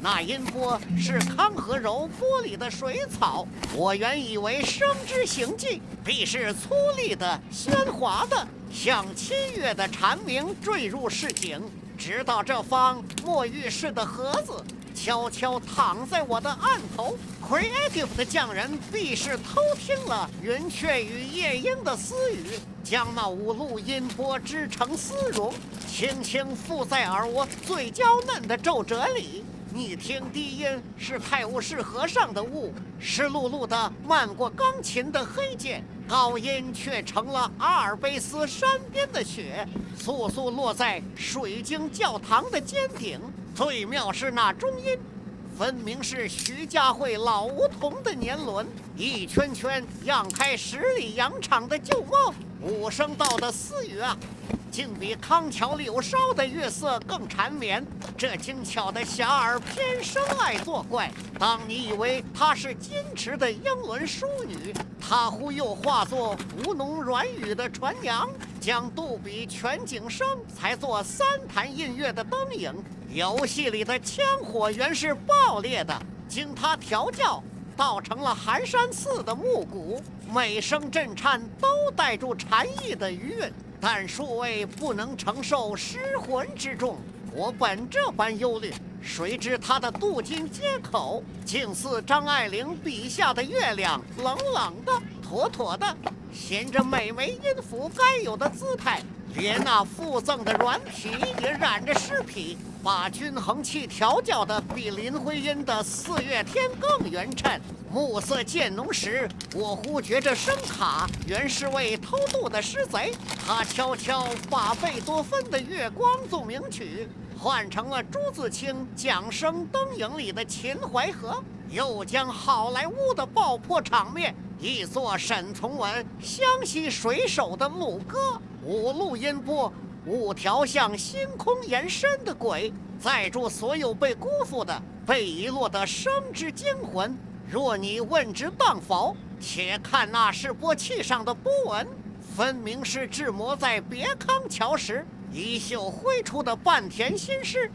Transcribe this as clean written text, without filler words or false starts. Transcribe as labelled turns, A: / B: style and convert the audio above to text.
A: 那音波是康和柔玻璃的水草，我原以为生之行迹必是粗粝的、喧哗的，像7月的蝉鸣坠入市井。直到这方墨玉式的盒子悄悄躺在我的案头 ，Creative 的匠人必是偷听了云雀与夜莺的私语，将那5路音波织成丝绒，轻轻附在耳窝最娇嫩的皱褶里。你听低音是泰晤士河上的雾，湿漉漉的漫过钢琴的黑键，高音却成了阿尔卑斯山边的雪，簌簌落在水晶教堂的尖顶。最妙是那中音，分明是徐家汇老梧桐的年轮，一圈圈漾开10里洋场的旧梦。5声道的私语啊，竟比康桥柳梢的月色更缠绵。这精巧的小耳偏生爱作怪，当你以为她是矜持的英伦淑女，她忽又化作吴侬软语的船娘，将杜比全景声才做3弹音乐的灯影。游戏里的枪火原是爆裂的，经她调教倒成了寒山寺的木鼓，每声震颤都带住禅意的余韵。但数位不能承受失魂之重，我本这般忧虑，谁知他的镀金接口竟似张爱玲笔下的月亮，冷冷的、妥妥的，衔着美眉音符该有的姿态，连那附赠的软体也染着尸皮，把均衡器调教的比林徽因的4月天更匀称。暮色渐浓时，我忽觉这声卡原是位偷渡的诗贼，他悄悄把贝多芬的《月光奏鸣曲》换成了朱自清《桨声灯影》里的秦淮河，又将好莱坞的爆破场面译作沈从文湘西水手的牧歌。5路音波，5条向星空延伸的轨，载住所有被辜负的、被遗落的生之精魂。若你问之当否，且看那示波器上的波纹，分明是志摩在别康桥时一袖挥出的半田心诗。